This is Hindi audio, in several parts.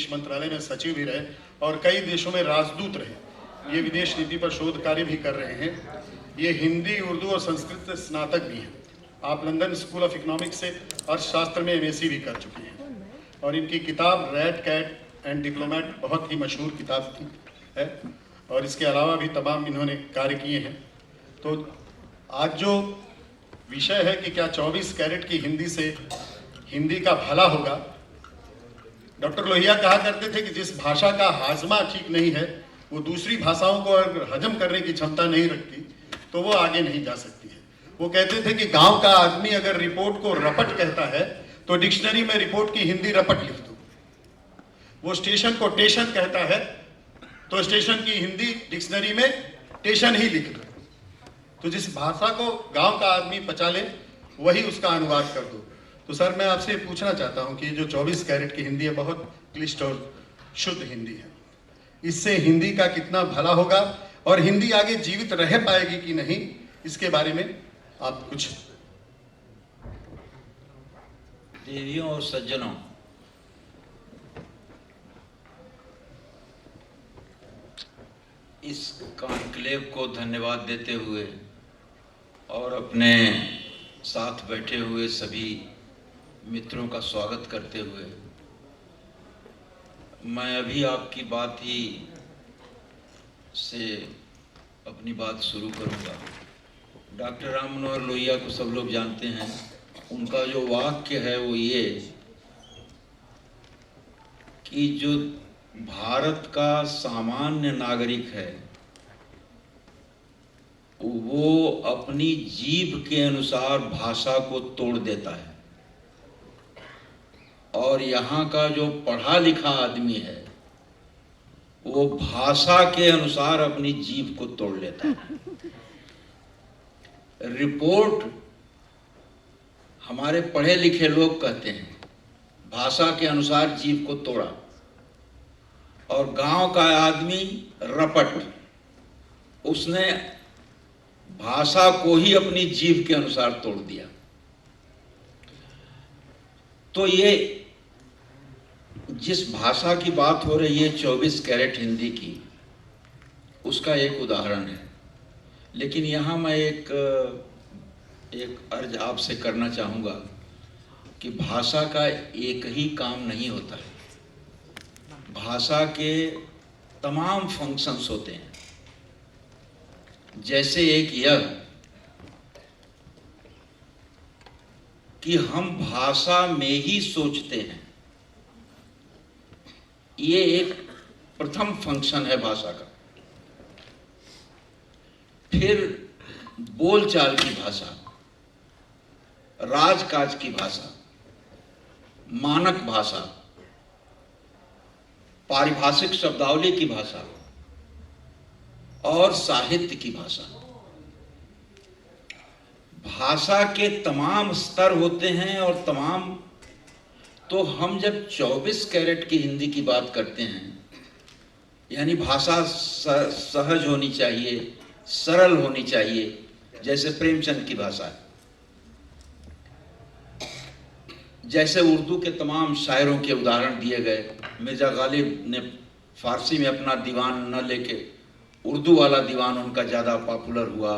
विदेश मंत्रालय में सचिव भी रहे और कई देशों में राजदूत रहे। ये विदेश नीति पर शोध कार्य भी कर रहे हैं। ये हिंदी, उर्दू और संस्कृत से स्नातक भी हैं। आप लंदन स्कूल ऑफ इकोनॉमिक्स से अर्थशास्त्र में एमएससी भी कर चुके हैं और इनकी किताब रैट कैट एंड डिप्लोमेट बहुत ही मशहूर किताब है और इसके अलावा भी तमाम इन्होंने कार्य किए हैं। तो आज जो विषय है कि क्या 24 कैरेट की हिंदी से हिंदी का भला होगा, डॉक्टर लोहिया कहा करते थे कि जिस भाषा का हाजमा ठीक नहीं है वो दूसरी भाषाओं को अगर हजम करने की क्षमता नहीं रखती तो वो आगे नहीं जा सकती है। वो कहते थे कि गांव का आदमी अगर रिपोर्ट को रपट कहता है तो डिक्शनरी में रिपोर्ट की हिंदी रपट लिख दो। वो स्टेशन को टेशन कहता है तो स्टेशन की हिंदी डिक्शनरी में टेशन ही लिख दो। तो जिस भाषा को गांव का आदमी पचा ले वही उसका अनुवाद कर दो। तो सर मैं आपसे पूछना चाहता हूं कि जो 24 कैरेट की हिंदी है बहुत क्लिष्ट और शुद्ध हिंदी है, इससे हिंदी का कितना भला होगा और हिंदी आगे जीवित रह पाएगी कि नहीं, इसके बारे में आप कुछ। देवियों और सज्जनों, इस कॉन्क्लेव को धन्यवाद देते हुए और अपने साथ बैठे हुए सभी मित्रों का स्वागत करते हुए मैं अभी आपकी बात ही से अपनी बात शुरू करूंगा। डॉक्टर राम मनोहर लोहिया को सब लोग जानते हैं। उनका जो वाक्य है वो ये कि जो भारत का सामान्य नागरिक है वो अपनी जीभ के अनुसार भाषा को तोड़ देता है और यहाँ का जो पढ़ा लिखा आदमी है वो भाषा के अनुसार अपनी जीभ को तोड़ लेता है। रिपोर्ट हमारे पढ़े लिखे लोग कहते हैं भाषा के अनुसार जीभ को तोड़ा और गांव का आदमी रपट, उसने भाषा को ही अपनी जीभ के अनुसार तोड़ दिया। तो ये जिस भाषा की बात हो रही है 24 कैरेट हिंदी की, उसका एक उदाहरण है। लेकिन यहाँ मैं एक अर्ज आपसे करना चाहूँगा कि भाषा का एक ही काम नहीं होता है। भाषा के तमाम फंक्शंस होते हैं। जैसे एक यह कि हम भाषा में ही सोचते हैं, ये एक प्रथम फंक्शन है भाषा का। फिर बोलचाल की भाषा, राजकाज की भाषा, मानक भाषा, पारिभाषिक शब्दावली की भाषा और साहित्य की भाषा। भाषा के तमाम स्तर होते हैं और तमाम, तो हम जब 24 कैरेट की हिंदी की बात करते हैं यानी भाषा सहज होनी चाहिए, सरल होनी चाहिए, जैसे प्रेमचंद की भाषा है, जैसे उर्दू के तमाम शायरों के उदाहरण दिए गए। मिर्जा गालिब ने फारसी में अपना दीवान न लेके उर्दू वाला दीवान उनका ज़्यादा पॉपुलर हुआ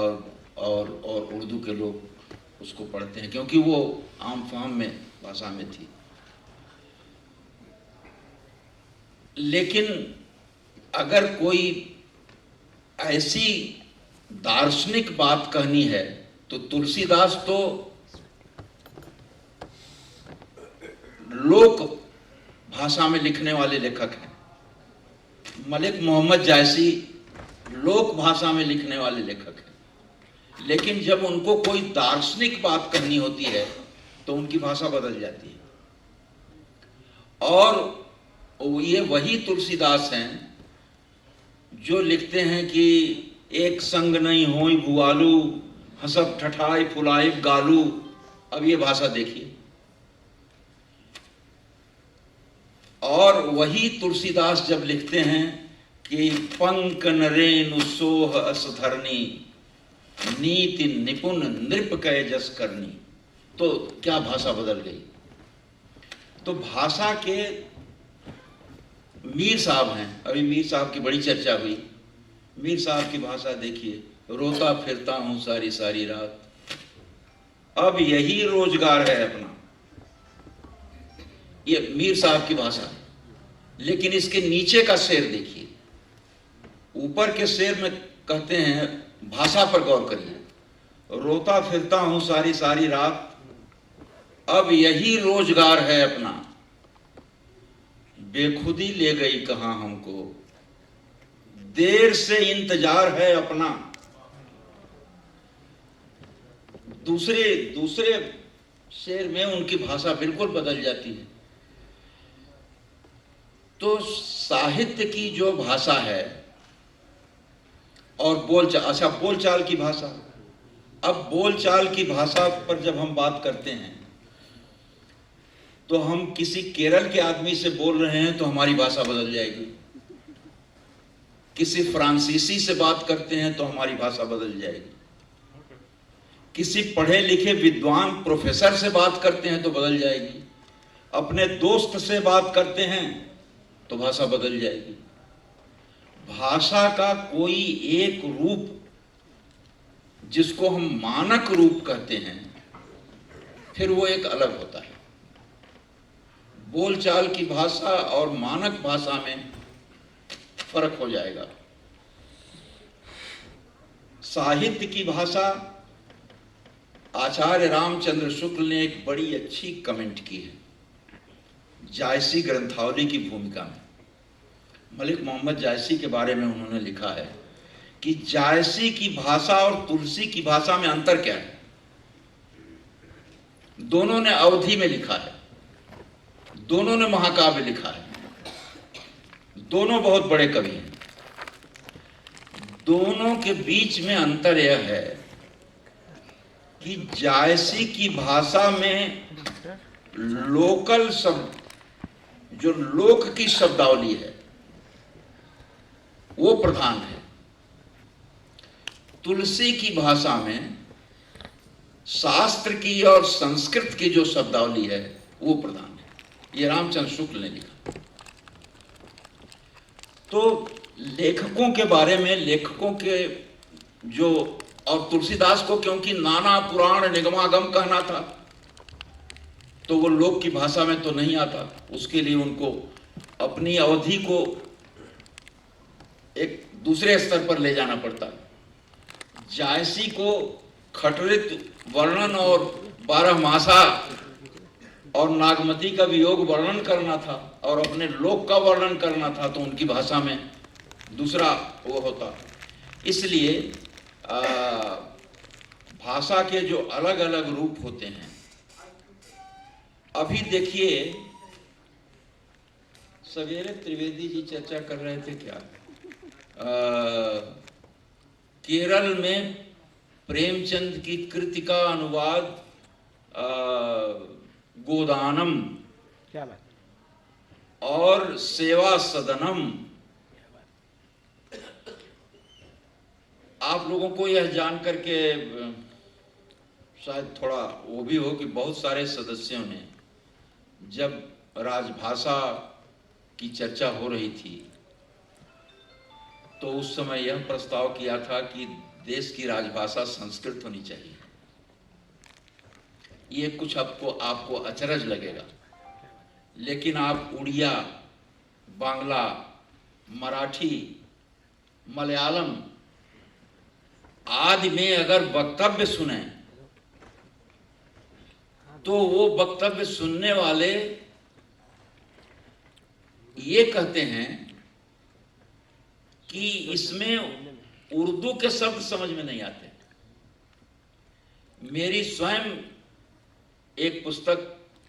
और उर्दू के लोग उसको पढ़ते हैं क्योंकि वो आम फाम में भाषा में थी। लेकिन अगर कोई ऐसी दार्शनिक बात कहनी है तो तुलसीदास तो लोक भाषा में लिखने वाले लेखक हैं। मलिक मोहम्मद जायसी लोक भाषा में लिखने वाले लेखक हैं। लेकिन जब उनको कोई दार्शनिक बात करनी होती है तो उनकी भाषा बदल जाती है। और ये वही तुलसीदास हैं जो लिखते हैं कि एक संग नहीं होई भुआलू, हसब ठठाई फुलाई गालू। अब ये भाषा देखिए। और वही तुलसीदास जब लिखते हैं कि पंक नरेनु सोह असधरनी, नीति निपुण नृप कै जस करनी, तो क्या भाषा बदल गई। तो भाषा के मीर साहब हैं, अभी मीर साहब की बड़ी चर्चा हुई। मीर साहब की भाषा देखिए, रोता फिरता हूँ सारी सारी रात, अब यही रोजगार है अपना। ये मीर साहब की भाषा। लेकिन इसके नीचे का शेर देखिए, ऊपर के शेर में कहते हैं, भाषा पर गौर करिए, रोता फिरता हूं सारी सारी रात, अब यही रोजगार है अपना, बेखुदी ले गई कहां हमको, देर से इंतजार है अपना। दूसरे शेर में उनकी भाषा बिल्कुल बदल जाती है। तो साहित्य की जो भाषा है और बोलचाल, अच्छा बोलचाल की भाषा, अब बोलचाल की भाषा पर जब हम बात करते हैं तो हम किसी केरल के आदमी से बोल रहे हैं तो हमारी भाषा बदल जाएगी, किसी फ्रांसीसी से बात करते हैं तो हमारी भाषा बदल जाएगी, किसी पढ़े लिखे विद्वान प्रोफेसर से बात करते हैं तो बदल जाएगी, अपने दोस्त से बात करते हैं तो भाषा बदल जाएगी। भाषा का कोई एक रूप जिसको हम मानक रूप कहते हैं, फिर वो एक अलग होता है। बोलचाल की भाषा और मानक भाषा में फर्क हो जाएगा। साहित्य की भाषा, आचार्य रामचंद्र शुक्ल ने एक बड़ी अच्छी कमेंट की है जायसी ग्रंथावली की भूमिका में। मलिक मोहम्मद जायसी के बारे में उन्होंने लिखा है कि जायसी की भाषा और तुलसी की भाषा में अंतर क्या है। दोनों ने अवधि में लिखा है, दोनों ने महाकाव्य लिखा है, दोनों बहुत बड़े कवि हैं। दोनों के बीच में अंतर यह है कि जायसी की भाषा में लोकल शब्द, जो लोक की शब्दावली है, वो प्रधान है। तुलसी की भाषा में शास्त्र की और संस्कृत की जो शब्दावली है वो प्रधान है। ये रामचंद्र शुक्ल ने लिखा। तो लेखकों के बारे में, लेखकों के जो, और तुलसीदास को क्योंकि नाना पुराण निगमागम कहना था तो वो लोक की भाषा में तो नहीं आता, उसके लिए उनको अपनी अवधि को एक दूसरे स्तर पर ले जाना पड़ता। जायसी को खटरित वर्णन और 12 मासा और नागमती का वियोग वर्णन करना था और अपने लोक का वर्णन करना था, तो उनकी भाषा में दूसरा वो होता। इसलिए भाषा के जो अलग अलग रूप होते हैं, अभी देखिए सवेरे त्रिवेदी जी चर्चा कर रहे थे क्या, केरल में प्रेमचंद की कृति का अनुवाद गोदानम क्या बात, और सेवा सदनम। आप लोगों को यह जानकर के शायद थोड़ा वो भी हो कि बहुत सारे सदस्यों ने जब राजभाषा की चर्चा हो रही थी तो उस समय यह प्रस्ताव किया था कि देश की राजभाषा संस्कृत होनी चाहिए। ये कुछ आपको अचरज लगेगा, लेकिन आप उड़िया, बांग्ला, मराठी, मलयालम आदि में अगर वक्तव्य सुने तो वो वक्तव्य सुनने वाले ये कहते हैं कि इसमें उर्दू के शब्द समझ में नहीं आते। मेरी स्वयं एक पुस्तक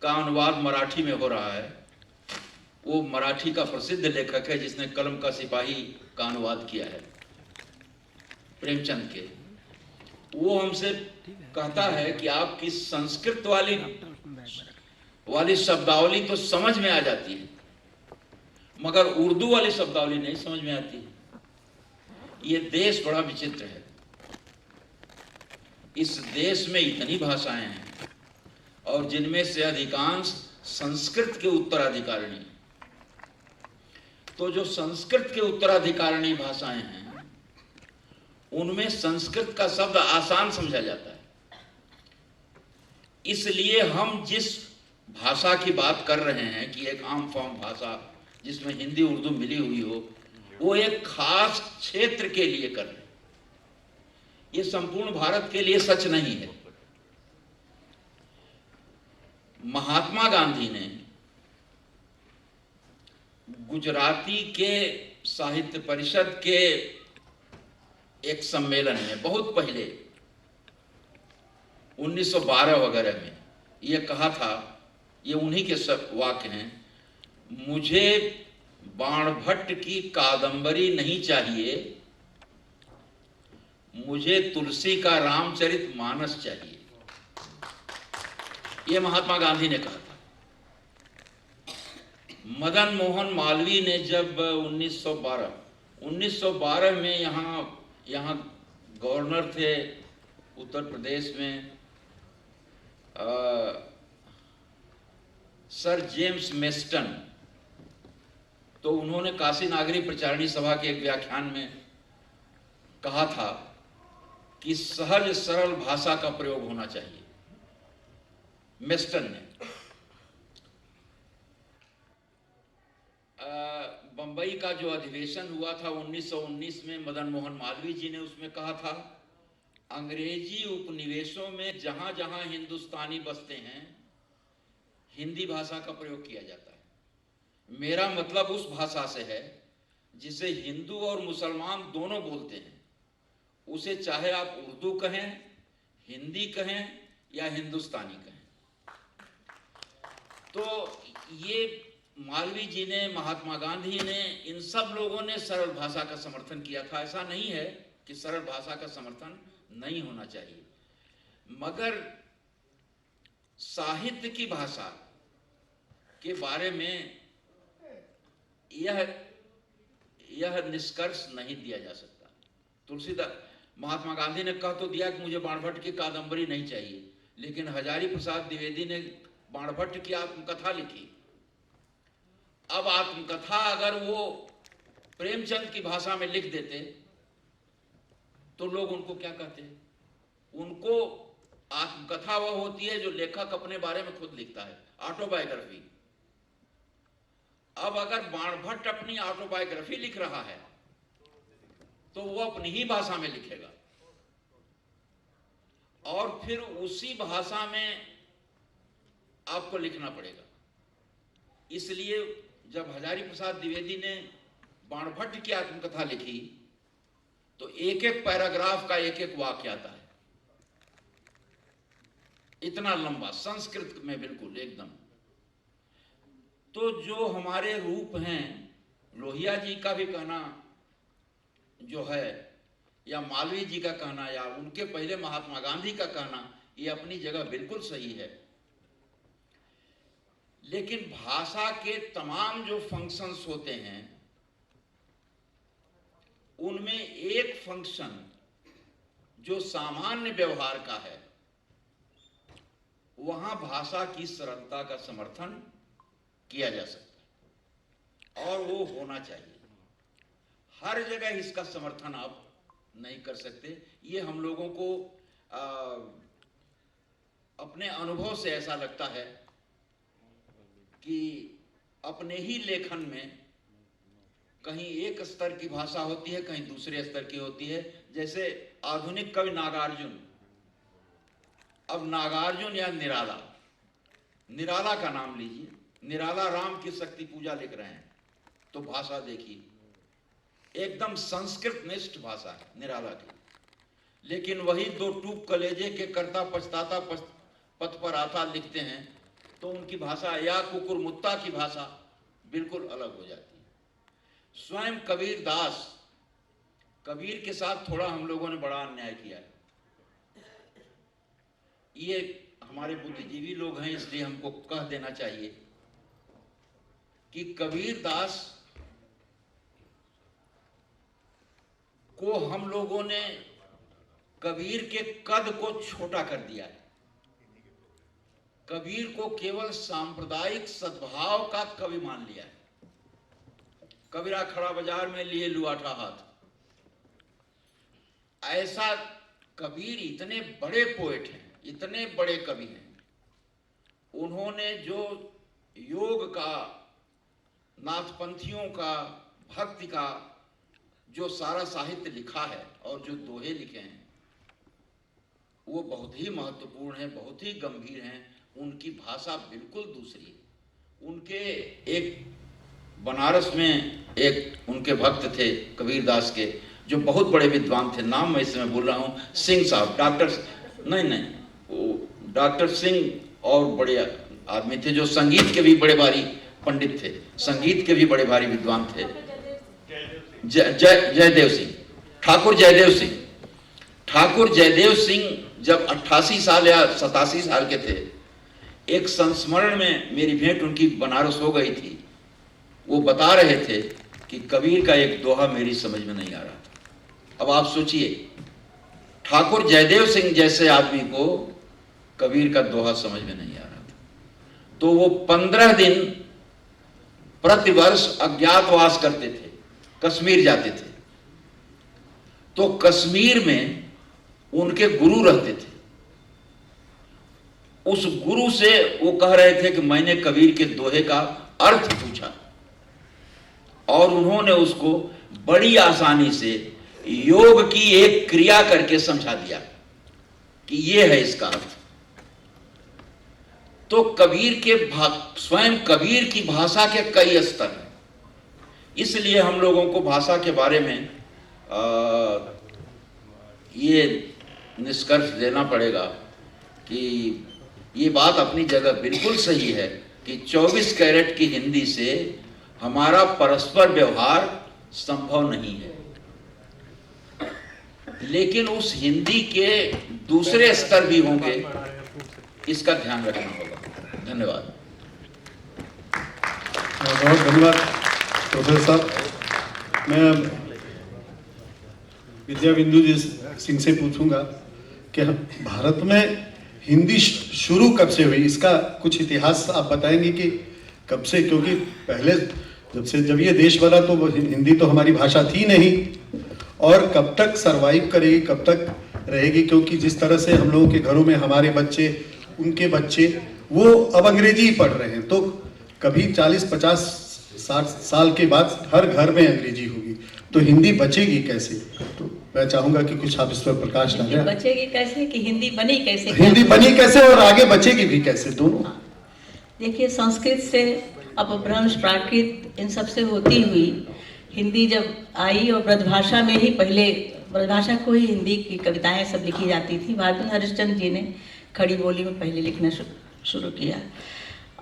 का अनुवाद मराठी में हो रहा है। वो मराठी का प्रसिद्ध लेखक है जिसने कलम का सिपाही का अनुवाद किया है, प्रेमचंद के। वो हमसे कहता है कि आपकी संस्कृत वाली शब्दावली तो समझ में आ जाती है, मगर उर्दू वाली शब्दावली नहीं समझ में आती है। ये देश बड़ा विचित्र है। इस देश में इतनी भाषाएं हैं और जिनमें से अधिकांश संस्कृत के उत्तराधिकारिणी। तो जो संस्कृत के उत्तराधिकारिणी भाषाएं हैं उनमें संस्कृत का शब्द आसान समझा जाता है। इसलिए हम जिस भाषा की बात कर रहे हैं कि एक आम फॉर्म भाषा जिसमें हिंदी उर्दू मिली हुई हो, वो एक खास क्षेत्र के लिए कर रहे हैं। ये संपूर्ण भारत के लिए सच नहीं है। महात्मा गांधी ने गुजराती के साहित्य परिषद के एक सम्मेलन में बहुत पहले 1912 वगैरह में ये कहा था, ये उन्हीं के सब वाक्य हैं, मुझे बाणभट्ट की कादंबरी नहीं चाहिए, मुझे तुलसी का रामचरित मानस चाहिए। ये महात्मा गांधी ने कहा था। मदन मोहन मालवीय ने जब 1912 में यहाँ गवर्नर थे उत्तर प्रदेश में, सर जेम्स मेस्टन, तो उन्होंने काशी नागरी प्रचारणी सभा के एक व्याख्यान में कहा था कि सहज सरल भाषा का प्रयोग होना चाहिए। मेस्टन ने बंबई का जो अधिवेशन हुआ था 1919 में, मदन मोहन मालवीय जी ने उसमें कहा था, अंग्रेजी उपनिवेशों में जहां जहां हिंदुस्तानी बसते हैं हिंदी भाषा का प्रयोग किया जाता है। मेरा मतलब उस भाषा से है जिसे हिंदू और मुसलमान दोनों बोलते हैं, उसे चाहे आप उर्दू कहें, हिंदी कहें या हिंदुस्तानी कहें। तो ये मालवीय जी ने, महात्मा गांधी ने, इन सब लोगों ने सरल भाषा का समर्थन किया था। ऐसा नहीं है कि सरल भाषा का समर्थन नहीं होना चाहिए, मगर साहित्य की भाषा के बारे में यह निष्कर्ष नहीं दिया जा सकता। तुलसीदास, महात्मा गांधी ने कह तो दिया कि मुझे बाणभट्ट की कादंबरी नहीं चाहिए, लेकिन हजारी प्रसाद द्विवेदी ने बाणभट्ट की आत्मकथा लिखी। अब आत्मकथा अगर वो प्रेमचंद की भाषा में लिख देते तो लोग उनको क्या कहते? उनको आत्मकथा वह होती है जो लेखक अपने बारे में खुद लिखता है, ऑटोबायोग्राफी। अब अगर बाणभट्ट अपनी ऑटोबायोग्राफी लिख रहा है तो वो अपनी ही भाषा में लिखेगा और फिर उसी भाषा में आपको लिखना पड़ेगा। इसलिए जब हजारी प्रसाद द्विवेदी ने बाणभट्ट की आत्मकथा लिखी तो एक एक पैराग्राफ का एक एक वाक्य आता है, इतना लंबा, संस्कृत में बिल्कुल एकदम। तो जो हमारे रूप हैं, लोहिया जी का भी कहना जो है, या मालवीय जी का कहना, या उनके पहले महात्मा गांधी का कहना, ये अपनी जगह बिल्कुल सही है। लेकिन भाषा के तमाम जो फंक्शंस होते हैं उनमें एक फंक्शन जो सामान्य व्यवहार का है, वहां भाषा की सरलता का समर्थन किया जा सकता है और वो होना चाहिए। हर जगह इसका समर्थन आप नहीं कर सकते। ये हम लोगों को अपने अनुभव से ऐसा लगता है कि अपने ही लेखन में कहीं एक स्तर की भाषा होती है, कहीं दूसरे स्तर की होती है। जैसे आधुनिक कवि नागार्जुन, अब नागार्जुन या निराला, निराला का नाम लीजिए, निराला राम की शक्ति पूजा लिख रहे हैं, तो भाषा देखिए, एकदम संस्कृत निष्ठ भाषा है निराला की। लेकिन वही दो टूक कलेजे के करता पछताता पथ पर आता लिखते हैं तो उनकी भाषा या कुकुरमुत्ता की भाषा बिल्कुल अलग हो जाती है। स्वयं कबीर दास, कबीर के साथ थोड़ा हम लोगों ने बड़ा अन्याय किया है। ये हमारे बुद्धिजीवी लोग हैं इसलिए हमको कह देना चाहिए कि कबीर दास को हम लोगों ने कबीर के कद को छोटा कर दिया है। कबीर को केवल सांप्रदायिक सद्भाव का कवि मान लिया है। कबीरा खड़ा बाजार में लिए लुआठा हाथ। ऐसा कबीर इतने बड़े पोएट हैं, इतने बड़े कवि हैं, उन्होंने जो योग का, नाथपंथियों का, भक्ति का जो सारा साहित्य लिखा है और जो दोहे लिखे हैं वो बहुत ही महत्वपूर्ण है, बहुत ही गंभीर हैं। उनकी भाषा बिल्कुल दूसरी है। उनके एक बनारस में एक उनके भक्त थे कबीरदास के, जो बहुत बड़े विद्वान थे, नाम मैं इस समय भूल रहा हूँ, सिंह साहब, डॉक्टर सिंह और बड़े आदमी थे जो संगीत के भी बड़े भारी पंडित थे, संगीत के भी बड़े भारी विद्वान थे। जयदेव सिंह, ठाकुर जयदेव सिंह जब 88 साल या 87 साल के थे, एक संस्मरण में मेरी भेंट उनकी बनारस हो गई थी। वो बता रहे थे कि कबीर का एक दोहा मेरी समझ में नहीं आ रहा था। अब आप सोचिए, ठाकुर जयदेव सिंह जैसे आदमी को कबीर का दोहा समझ में नहीं आ रहा था, तो वो 15 दिन प्रतिवर्ष अज्ञातवास करते थे, कश्मीर जाते थे। तो कश्मीर में उनके गुरु रहते थे। उस गुरु से वो कह रहे थे कि मैंने कबीर के दोहे का अर्थ पूछा और उन्होंने उसको बड़ी आसानी से योग की एक क्रिया करके समझा दिया कि ये है इसका अर्थ। तो कबीर के स्वयं कबीर की भाषा के कई स्तर हैं। इसलिए हम लोगों को भाषा के बारे में ये निष्कर्ष देना पड़ेगा कि ये बात अपनी जगह बिल्कुल सही है कि 24 कैरेट की हिंदी से हमारा परस्पर व्यवहार संभव नहीं है, लेकिन उस हिंदी के दूसरे स्तर भी होंगे, इसका ध्यान रखना होगा। धन्यवाद। बहुत धन्यवाद प्रोफेसर साहब। मैं विद्या बिंदु जी सिंह से पूछूंगा कि भारत में हिंदी शुरू कब से हुई, इसका कुछ इतिहास आप बताएंगे कि कब से, क्योंकि पहले जब ये देश बना तो हिंदी तो हमारी भाषा थी नहीं, और कब तक सरवाइव करेगी, कब तक रहेगी, क्योंकि जिस तरह से हम लोगों के घरों में हमारे बच्चे, उनके बच्चे वो अब अंग्रेजी ही पढ़ रहे हैं, तो कभी 40, 50, 60 साल के बाद हर घर में अंग्रेजी होगी, तो हिंदी बचेगी कैसे? तो मैं चाहूंगा कि कुछ आप इस पर प्रकाश डालें। बचेगी कैसे कि हिंदी बनी कैसे, हिंदी बनी कैसे और आगे बचेगी भी कैसे, दोनों। देखिए, संस्कृत से अपभ्रंश, प्राकृत, इन सब से होती हुई हिंदी जब आई, और ब्रजभाषा में ही पहले ब्रजभाषा को ही हिंदी की कविताएं सब लिखी जाती थी। बाद में हरिश्चंद्र जी ने खड़ी बोली में पहले लिखना शुरू किया,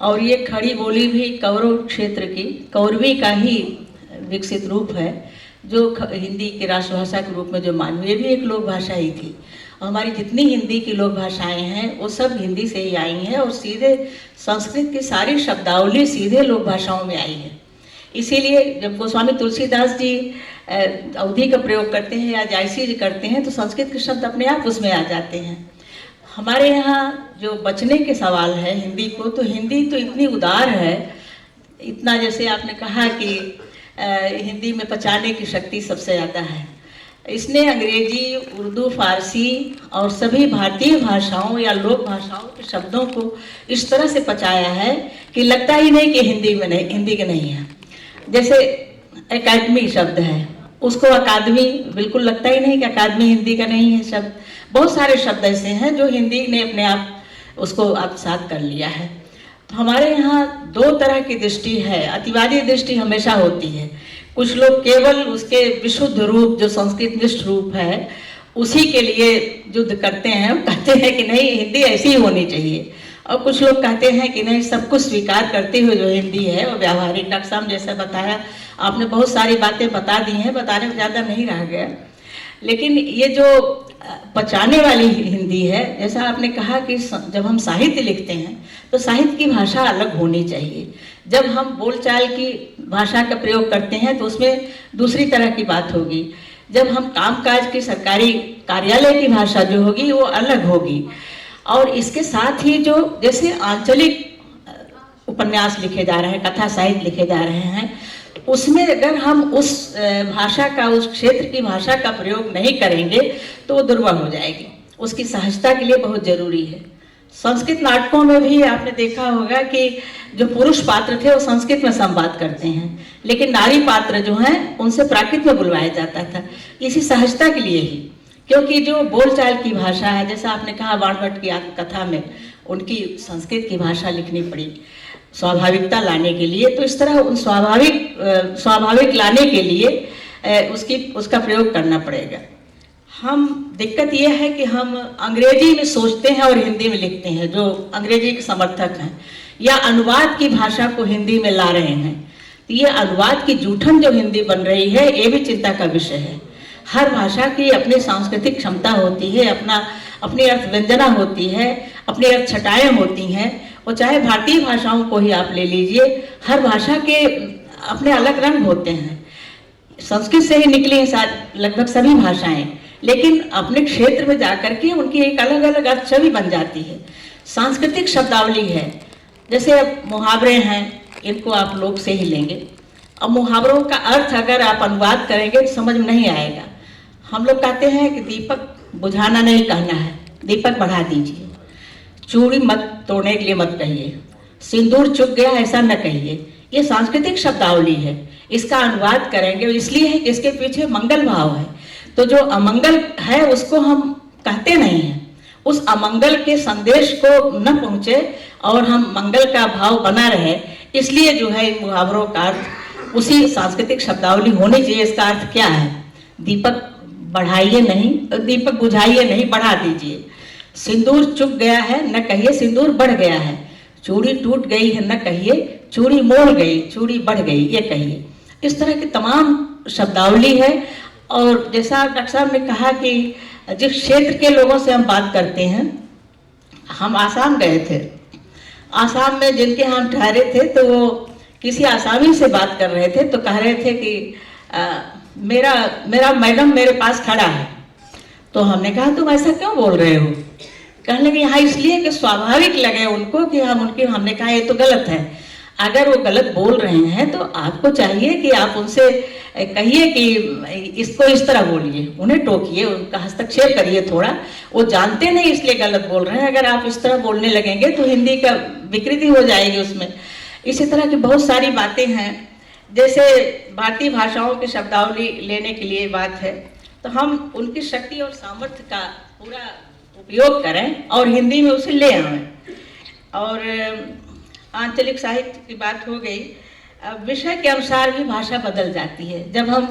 और ये खड़ी बोली भी कौरव क्षेत्र की, कौरवी का ही विकसित रूप है, जो हिंदी की राष्ट्रभाषा के रूप में जो मानी, ये भी एक लोक भाषा ही थी। और हमारी जितनी हिंदी की लोक भाषाएं हैं वो सब हिंदी से ही आई हैं, और सीधे संस्कृत की सारी शब्दावली सीधे लोक भाषाओं में आई है। इसीलिए जब गोस्वामी तुलसीदास जी अवधि का प्रयोग करते हैं या जायसी जी करते हैं, तो संस्कृत के शब्द अपने आप उसमें आ जाते हैं। हमारे यहाँ जो बचने के सवाल है हिंदी को, तो हिंदी तो इतनी उदार है, इतना, जैसे आपने कहा कि हिंदी में पचाने की शक्ति सबसे ज़्यादा है। इसने अंग्रेजी, उर्दू, फारसी और सभी भारतीय भाषाओं या लोक भाषाओं के शब्दों को इस तरह से पचाया है कि लगता ही नहीं कि हिंदी के नहीं है। जैसे एकेडमी शब्द है, उसको अकादमी बिल्कुल लगता ही नहीं कि अकादमी हिंदी का नहीं है शब्द। बहुत सारे शब्द ऐसे हैं जो हिंदी ने अपने आप उसको आत्मसात कर लिया है। तो हमारे यहाँ दो तरह की दृष्टि है। अतिवादी दृष्टि हमेशा होती है। कुछ लोग केवल उसके विशुद्ध रूप, जो संस्कृत निष्ठ रूप है, उसी के लिए युद्ध करते हैं, कहते हैं कि नहीं हिंदी ऐसी ही होनी चाहिए। और कुछ लोग कहते हैं कि नहीं, सब कुछ स्वीकार करते हुए जो हिंदी है वो व्यावहारिक। डॉक्टर साहब जैसा बताया, आपने बहुत सारी बातें बता दी हैं, बताने में ज़्यादा नहीं रह गया। लेकिन ये जो पचाने वाली हिंदी है, जैसा आपने कहा कि जब हम साहित्य लिखते हैं तो साहित्य की भाषा अलग होनी चाहिए। जब हम बोलचाल की भाषा का प्रयोग करते हैं तो उसमें दूसरी तरह की बात होगी। जब हम कामकाज की सरकारी कार्यालय की भाषा जो होगी वो अलग होगी। और इसके साथ ही जो जैसे आंचलिक उपन्यास लिखे जा रहे हैं, कथा साहित्य लिखे जा रहे हैं, उसमें अगर हम उस भाषा का, उस क्षेत्र की भाषा का प्रयोग नहीं करेंगे तो वो दुर्बल हो जाएगी। उसकी सहजता के लिए बहुत जरूरी है। संस्कृत नाटकों में भी आपने देखा होगा कि जो पुरुष पात्र थे वो संस्कृत में संवाद करते हैं, लेकिन नारी पात्र जो हैं उनसे प्राकृत में बुलवाया जाता था, इसी सहजता के लिए ही। क्योंकि जो बोलचाल की भाषा है, जैसा आपने कहा बाणभट्ट की आत्मकथा में उनकी संस्कृत की भाषा लिखनी पड़ी स्वाभाविकता लाने के लिए, तो इस तरह उन स्वाभाविक लाने के लिए उसका प्रयोग करना पड़ेगा। दिक्कत यह है कि हम अंग्रेजी में सोचते हैं और हिंदी में लिखते हैं, जो अंग्रेजी के समर्थक हैं, या अनुवाद की भाषा को हिंदी में ला रहे हैं। तो ये अनुवाद की जूठन जो हिंदी बन रही है, ये भी चिंता का विषय है। हर भाषा की अपनी सांस्कृतिक क्षमता होती है, अपनी अर्थ व्यंजना होती है, अपनी अर्थ छटाएं होती हैं। और चाहे भारतीय भाषाओं को ही आप ले लीजिए, हर भाषा के अपने अलग रंग होते हैं। संस्कृत से ही निकली हैं लगभग सभी भाषाएं, लेकिन अपने क्षेत्र में जाकर के उनकी एक अलग अलग अर्थ छवि बन जाती है। सांस्कृतिक शब्दावली है, जैसे अब मुहावरे हैं, इनको आप लोग से ही लेंगे। अब मुहावरों का अर्थ अगर आप अनुवाद करेंगे तो समझ में नहीं आएगा। हम लोग कहते हैं कि दीपक बुझाना नहीं कहना है, दीपक बढ़ा दीजिए। चूड़ी मत तोड़ने के लिए मत कहिए, सिंदूर चुक गया ऐसा न कहिए। ये सांस्कृतिक शब्दावली है, इसका अनुवाद करेंगे इसलिए है कि इसके पीछे मंगल भाव है। तो जो अमंगल है उसको हम कहते नहीं हैं, उस अमंगल के संदेश को न पहुंचे और हम मंगल का भाव बना रहे, इसलिए जो है इन मुहावरों का अर्थ उसी सांस्कृतिक शब्दावली होनी चाहिए। इसका अर्थ क्या है? दीपक बढ़ाइए नहीं, दीपक बुझाइए नहीं, बढ़ा दीजिए। सिंदूर चुक गया है न कहिए सिंदूर बढ़ गया है। चूड़ी टूट गई है न कहिए चूड़ी मोड़ गई, चूड़ी बढ़ गई, ये कहिए। इस तरह की तमाम शब्दावली है। और जैसा डॉक्टर साहब ने कहा कि जिस क्षेत्र के लोगों से हम बात करते हैं, हम आसाम गए थे, आसाम में जिनके हम ठहरे थे तो वो किसी आसामी से बात कर रहे थे, तो कह रहे थे कि मेरा मैडम मेरे पास खड़ा है। तो हमने कहा तुम ऐसा क्यों बोल रहे हो? कहने लगे यहाँ इसलिए कि स्वाभाविक लगे उनको कि हमने कहा ये तो गलत है। अगर वो गलत बोल रहे हैं तो आपको चाहिए कि आप उनसे कहिए कि इसको इस तरह बोलिए, उन्हें टोकिए, उनका हस्तक्षेप करिए थोड़ा। वो जानते नहीं इसलिए गलत बोल रहे हैं। अगर आप इस तरह बोलने लगेंगे तो हिंदी का विकृति हो जाएगी उसमें। इसी तरह की बहुत सारी बातें हैं। जैसे भारतीय भाषाओं की शब्दावली लेने के लिए बात है, तो हम उनकी शक्ति और सामर्थ्य का पूरा उपयोग करें और हिंदी में उसे ले आएं। और आंचलिक साहित्य की बात हो गई। विषय के अनुसार भी भाषा बदल जाती है। जब हम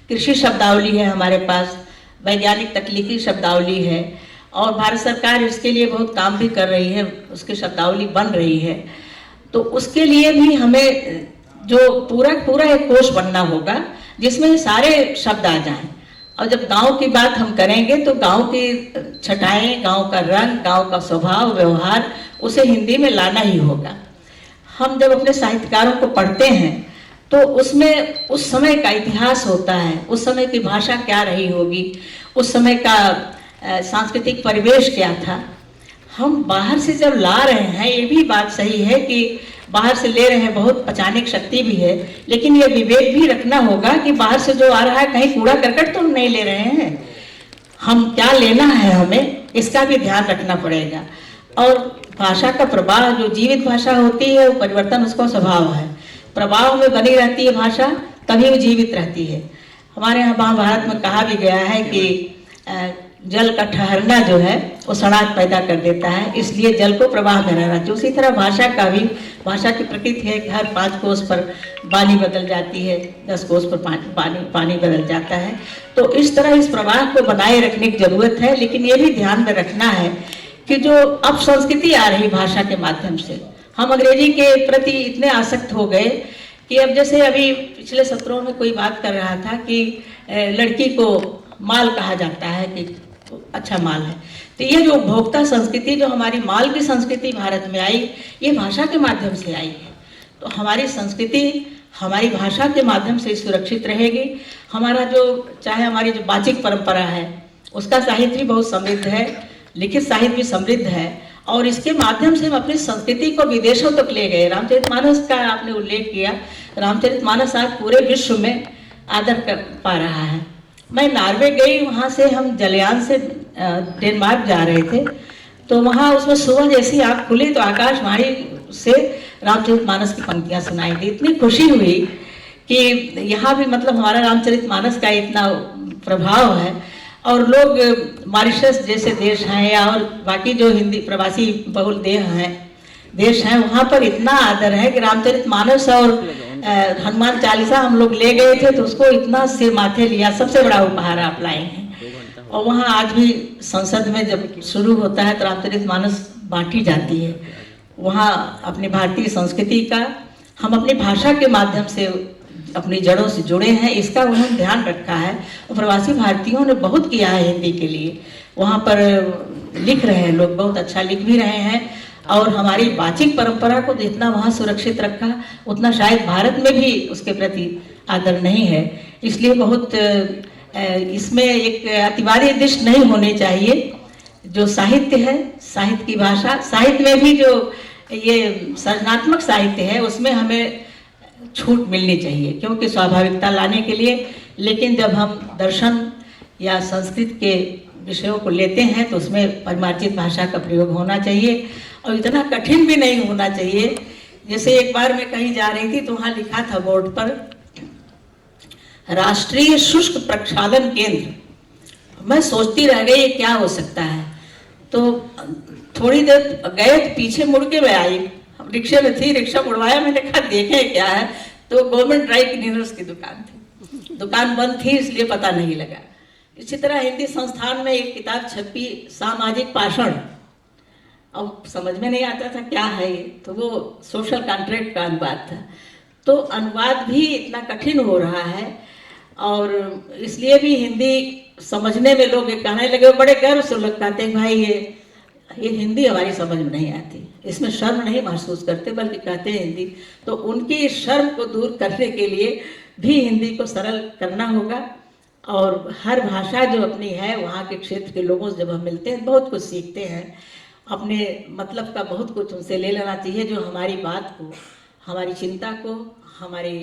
कृषि शब्दावली है हमारे पास, वैज्ञानिक तकनीकी शब्दावली है, और भारत सरकार इसके लिए बहुत काम भी कर रही है, उसकी शब्दावली बन रही है। तो उसके लिए भी हमें जो पूरा एक कोश बनना होगा जिसमें सारे शब्द आ जाएं। और जब गांव की बात हम करेंगे तो गांव की छटाएं, गांव का रंग, गांव का स्वभाव व्यवहार, उसे हिंदी में लाना ही होगा। हम जब अपने साहित्यकारों को पढ़ते हैं तो उसमें उस समय का इतिहास होता है, उस समय की भाषा क्या रही होगी, उस समय का सांस्कृतिक परिवेश क्या था। हम बाहर से जब ला रहे हैं, ये भी बात सही है कि बाहर से ले रहे हैं, बहुत पचाने की शक्ति भी है, लेकिन ये विवेक भी रखना होगा कि बाहर से जो आ रहा है कहीं कूड़ा करकट तो हम नहीं ले रहे हैं। हम क्या लेना है हमें, इसका भी ध्यान रखना पड़ेगा। और भाषा का प्रवाह, जो जीवित भाषा होती है, वो परिवर्तन उसका स्वभाव है। प्रवाह में बनी रहती है भाषा, तभी वो जीवित रहती है। हमारे यहाँ महाभारत में कहा भी गया है कि जल का ठहरना जो है वो सड़ाहट पैदा कर देता है, इसलिए जल को प्रवाह में रहना चाहिए। उसी तरह भाषा का भी, भाषा की प्रकृति है कि हर 5 कोस पर वाणी बदल जाती है, 10 कोस पर पानी बदल जाता है। तो इस तरह इस प्रवाह को बनाए रखने की जरूरत है। लेकिन ये भी ध्यान में रखना है कि जो अब संस्कृति आ रही भाषा के माध्यम से, हम अंग्रेजी के प्रति इतने आसक्त हो गए कि अब जैसे अभी पिछले सत्रों में कोई बात कर रहा था कि लड़की को माल कहा जाता है कि अच्छा माल है। तो ये जो उपभोक्ता संस्कृति, जो हमारी माल की संस्कृति भारत में आई, ये भाषा के माध्यम से आई है। तो हमारी संस्कृति हमारी भाषा के माध्यम से सुरक्षित रहेगी। हमारा जो, चाहे हमारी जो वाचिक परंपरा है, उसका साहित्य भी बहुत समृद्ध है, लिखित साहित्य भी समृद्ध है, और इसके माध्यम से हम अपनी संस्कृति को विदेशों तक ले गए। रामचरितमानस का आपने उल्लेख किया, रामचरितमानस आज पूरे विश्व में आदर कर पा रहा है। मैं नॉर्वे गई, वहाँ से हम जलयान से डेनमार्क जा रहे थे, तो वहाँ उसमें सुबह जैसी आँख खुली तो आकाशवाणी से रामचरितमानस की पंक्तियाँ सुनाई दी। इतनी खुशी हुई कि यहाँ भी मतलब हमारा रामचरितमानस का इतना प्रभाव है। और लोग मॉरिशस जैसे देश हैं या और बाकी जो हिंदी प्रवासी बहुल देश हैं वहाँ पर इतना आदर है कि रामचरितमानस और हनुमान चालीसा हम लोग ले गए थे तो उसको इतना सिर माथे लिया, सबसे बड़ा उपहार आप लाए हैं। और वहाँ आज भी संसद में जब शुरू होता है तो रामचरितमानस बांटी जाती है। वहाँ अपनी भारतीय संस्कृति का, हम अपनी भाषा के माध्यम से अपनी जड़ों से जुड़े हैं, इसका उन्होंने ध्यान रखा है। और प्रवासी भारतीयों ने बहुत किया है हिंदी के लिए, वहाँ पर लिख रहे हैं लोग, बहुत अच्छा लिख भी रहे हैं। और हमारी वाचिक परंपरा को जितना वहाँ सुरक्षित रखा उतना शायद भारत में भी उसके प्रति आदर नहीं है। इसलिए बहुत इसमें एक अतिवादी दृष्टि नहीं होनी चाहिए। जो साहित्य है, साहित्य की भाषा, साहित्य में भी जो ये सृजनात्मक साहित्य है उसमें हमें छूट मिलनी चाहिए, क्योंकि स्वाभाविकता लाने के लिए। लेकिन जब हम दर्शन या संस्कृत के विषयों को लेते हैं तो उसमें परिमार्जित भाषा का प्रयोग होना चाहिए और इतना कठिन भी नहीं होना चाहिए। जैसे एक बार मैं कहीं जा रही थी तो वहाँ लिखा था बोर्ड पर राष्ट्रीय शुष्क प्रक्षालन केंद्र। मैं सोचती रह गई ये क्या हो सकता है। तो थोड़ी देर गए तो पीछे मुड़ के मैं आई, रिक्शे में थी, रिक्शा मुड़वाया, मैंने कहा देखे क्या है, तो गवर्नमेंट ड्राई क्लीनर्स की दुकान थी। दुकान बंद थी इसलिए पता नहीं लगा। इसी तरह हिंदी संस्थान में एक किताब छपी सामाजिक भाषण, अब समझ में नहीं आता था क्या है ये, तो वो सोशल कॉन्ट्रैक्ट का अनुवाद था। तो अनुवाद भी इतना कठिन हो रहा है और इसलिए भी हिंदी समझने में लोग कहने लगे, बड़े गर्व से लोग कहते हैं भाई ये हिंदी हमारी समझ में नहीं आती। इसमें शर्म नहीं महसूस करते बल्कि कहते हैं हिंदी। तो उनकी शर्म को दूर करने के लिए भी हिंदी को सरल करना होगा। और हर भाषा जो अपनी है वहाँ के क्षेत्र के लोगों से जब हम मिलते हैं बहुत कुछ सीखते हैं, अपने मतलब का बहुत कुछ उनसे ले लेना चाहिए जो हमारी बात को, हमारी चिंता को, हमारी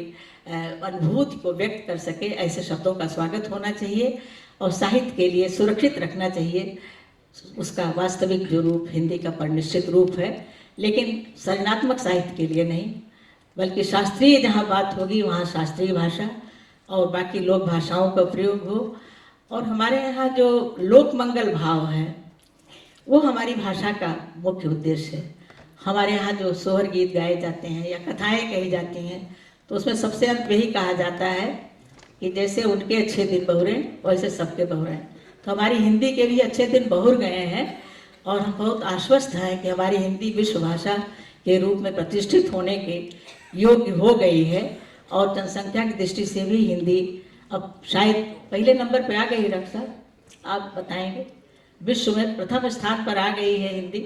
अनुभूति को व्यक्त कर सके। ऐसे शब्दों का स्वागत होना चाहिए और साहित्य के लिए सुरक्षित रखना चाहिए उसका वास्तविक जो रूप हिंदी का परिनिश्चित रूप है, लेकिन सृजनात्मक साहित्य के लिए नहीं, बल्कि शास्त्रीय जहाँ बात होगी वहाँ शास्त्रीय भाषा और बाकी लोक भाषाओं का प्रयोग हो। और हमारे यहाँ जो लोक मंगल भाव है वो हमारी भाषा का मुख्य उद्देश्य है। हमारे यहाँ जो सोहर गीत गाए जाते हैं या कथाएँ कही जाती हैं तो उसमें सबसे अंत यही कहा जाता है कि जैसे उनके अच्छे दिन बहुरे वैसे सबके बहुरे। तो हमारी हिंदी के भी अच्छे दिन बहुर गए हैं और हम बहुत आश्वस्त हैं कि हमारी हिंदी विश्व भाषा के रूप में प्रतिष्ठित होने के योग्य हो गई है। और जनसंख्या की दृष्टि से भी हिंदी अब शायद पहले नंबर पर आ गई। डॉक्टर साहब आप बताएंगे, विश्व में प्रथम स्थान पर आ गई है हिंदी।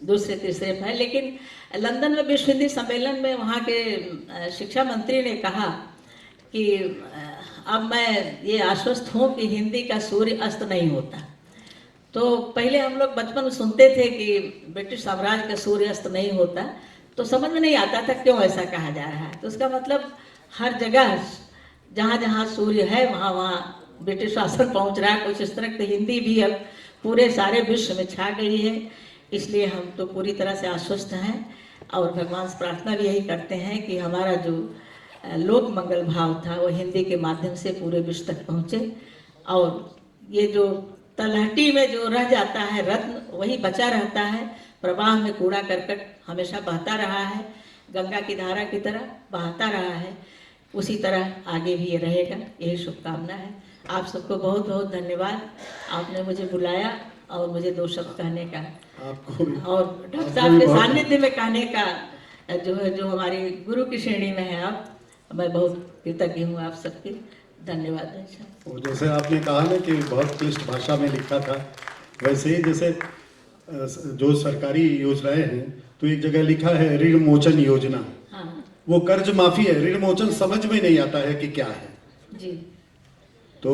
दूसरे तीसरे पर है, लेकिन लंदन में विश्व हिंदी सम्मेलन में वहाँ के शिक्षा मंत्री ने कहा कि अब मैं ये आश्वस्त हूँ कि हिंदी का सूर्य अस्त नहीं होता। तो पहले हम लोग बचपन में सुनते थे कि ब्रिटिश साम्राज्य का सूर्य अस्त नहीं होता, तो समझ में नहीं आता था क्यों ऐसा कहा जा रहा है। तो उसका मतलब हर जगह जहाँ जहाँ सूर्य है वहाँ वहाँ ब्रिटिश शासन पहुँच रहा है। कुछ इस तरह की हिंदी भी अब पूरे सारे विश्व में छा गई है। इसलिए हम तो पूरी तरह से आश्वस्त हैं और भगवान से प्रार्थना भी यही करते हैं कि हमारा जो लोक मंगल भाव था वो हिंदी के माध्यम से पूरे विश्व तक पहुँचे। और ये जो तलहटी में जो रह जाता है रत्न वही बचा रहता है। प्रवाह में कूड़ा करकट हमेशा बहता रहा है, गंगा की धारा की तरह बहता रहा है, उसी तरह आगे भी ये रहेगा। यही शुभकामना है। आप सबको बहुत बहुत धन्यवाद, आपने मुझे बुलाया और मुझे दो शब्द कहने का आपको भी, और डॉक्टर साहब के सानिध्य में कहने का जो है, जो हमारी गुरु की श्रेणी में है आप, मैं बहुत कृतज्ञ हूँ आप सबके। धन्यवाद। वो जैसे आपने कहा ना कि बहुत क्लिष्ट भाषा में लिखा था, वैसे ही जैसे जो सरकारी योजनाएं हैं तो एक जगह लिखा है ऋण मोचन योजना। हाँ वो कर्ज माफी है, ऋण मोचन समझ में नहीं आता है कि क्या है जी। तो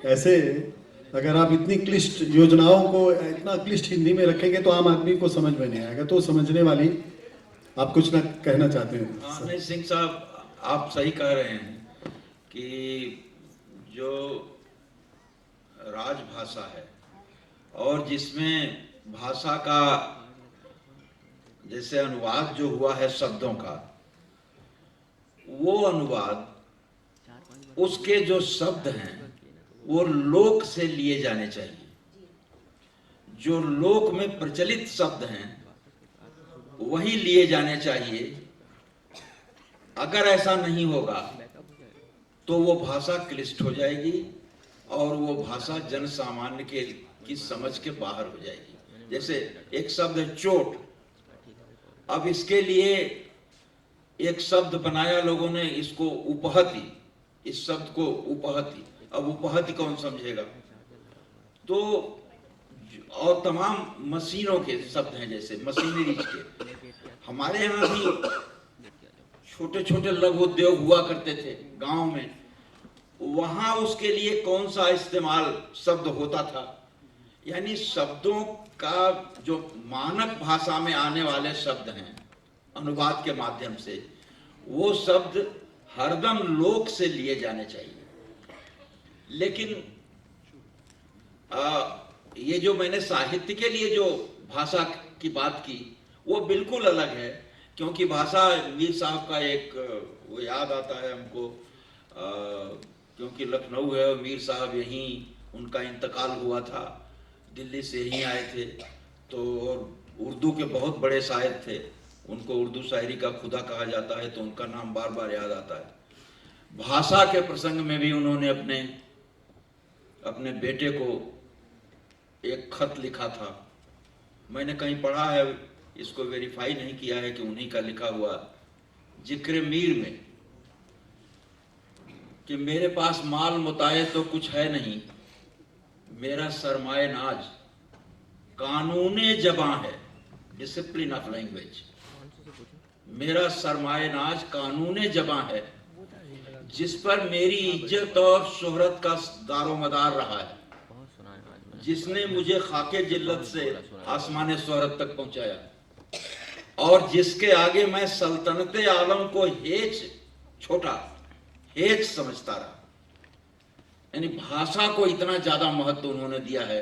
ऐसे अगर आप इतनी क्लिष्ट योजनाओं को इतना क्लिष्ट हिंदी में रखेंगे तो आम आदमी को समझ में नहीं आएगा। तो समझने वाली आप कुछ ना कहना चाहते हैं? हाँ, नहीं सिंह साहब, आप सही कह रहे हैं कि जो राजभाषा है और जिसमें भाषा का जैसे अनुवाद जो हुआ है शब्दों का, वो अनुवाद उसके जो शब्द हैं वो लोक से लिए जाने चाहिए। जो लोक में प्रचलित शब्द हैं वही लिए जाने चाहिए। अगर ऐसा नहीं होगा तो वो भाषा क्लिष्ट हो जाएगी और वो भाषा जन सामान्य की समझ के बाहर हो जाएगी। जैसे एक शब्द है चोट, अब इसके लिए एक शब्द बनाया लोगों ने, इसको उपहति, इस शब्द को उपहति। अब उपहति कौन समझेगा? तो और तमाम मशीनों के शब्द हैं, जैसे मशीनरी के। हमारे यहाँ भी छोटे छोटे लघु उद्योग हुआ करते थे गांव में, वहां उसके लिए कौन सा इस्तेमाल शब्द होता था। यानी शब्दों का जो मानक भाषा में आने वाले शब्द हैं अनुवाद के माध्यम से, वो शब्द हरदम लोक से लिए जाने चाहिए। लेकिन ये जो मैंने साहित्य के लिए जो भाषा की बात की वो बिल्कुल अलग है, क्योंकि भाषा मीर साहब का एक वो याद आता है हमको, क्योंकि लखनऊ है और मीर साहब यहीं उनका इंतकाल हुआ था, दिल्ली से यहीं आए थे। तो और उर्दू के बहुत बड़े शायर थे, उनको उर्दू शायरी का खुदा कहा जाता है, तो उनका नाम बार बार याद आता है। भाषा के प्रसंग में भी उन्होंने अपने बेटे को एक खत लिखा था। मैंने कहीं पढ़ा है, इसको वेरीफाई नहीं किया है कि उन्हीं का लिखा हुआ जिक्र मीर में, कि मेरे पास माल मुताये तो कुछ है नहीं, मेरा सरमाए नाज कानूने जबां है, डिसिप्लिन ऑफ लैंग्वेज। मेरा सरमाए नाज कानूने जबां है, जिस पर मेरी इज्जत और शोहरत का दारोमदार रहा है, जिसने मुझे खाके जिल्लत से आसमाने शोहरत तक पहुंचाया, और जिसके आगे मैं सल्तनते आलम को छोटा हेच समझता रहा। यानी भाषा को इतना ज्यादा महत्व उन्होंने दिया है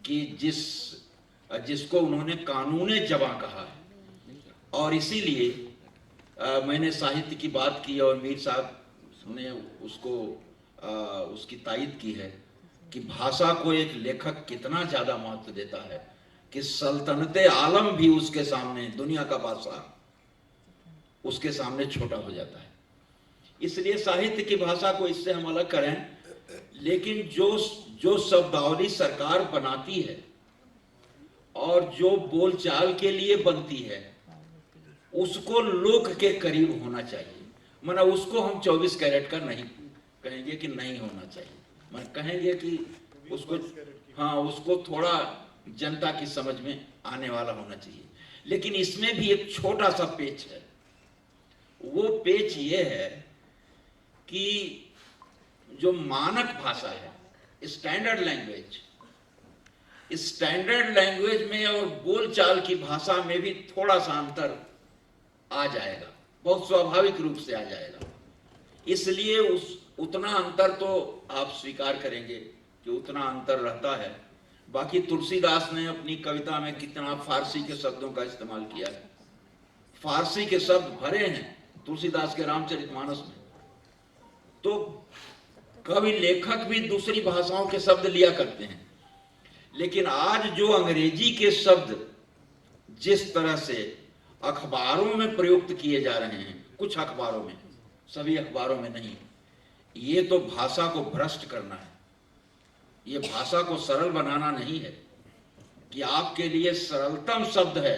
कि जिसको उन्होंने कानूने जबां कहा है। और इसीलिए मैंने साहित्य की बात की और मीर साहब ने उसकी तायीद की है कि भाषा को एक लेखक कितना ज्यादा महत्व देता है कि सल्तनते आलम भी उसके सामने, दुनिया का बादशाह उसके सामने छोटा हो जाता है। इसलिए साहित्य की भाषा को इससे हम अलग करें। लेकिन जो शब्दावली सरकार बनाती है और जो बोलचाल के लिए बनती है, उसको लोक के करीब होना चाहिए। माना उसको हम 24 कैरेट का नहीं कहेंगे कि नहीं होना चाहिए, मैं कहेंगे कि उसको, हाँ, उसको थोड़ा जनता की समझ में आने वाला होना चाहिए। लेकिन इसमें भी एक छोटा सा पेच है। वो पेच ये है कि जो मानक भाषा है, स्टैंडर्ड लैंग्वेज में और बोलचाल की भाषा में भी थोड़ा सा अंतर आ जाएगा, बहुत स्वाभाविक रूप से आ जाएगा। इसलिए उतना अंतर तो आप स्वीकार करेंगे कि उतना अंतर रहता है। बाकी तुलसीदास ने अपनी कविता में कितना फारसी के शब्दों का इस्तेमाल किया है। फारसी के शब्द भरे हैं तुलसीदास के रामचरितमानस में। तो कवि लेखक भी दूसरी भाषाओं के शब्द लिया करते हैं। लेकिन आज जो अंग्रेजी के शब्द जिस तरह से अखबारों में प्रयुक्त किए जा रहे हैं, कुछ अखबारों में, सभी अखबारों में नहीं, ये तो भाषा को भ्रष्ट करना है। ये भाषा को सरल बनाना नहीं है कि आपके लिए सरलतम शब्द है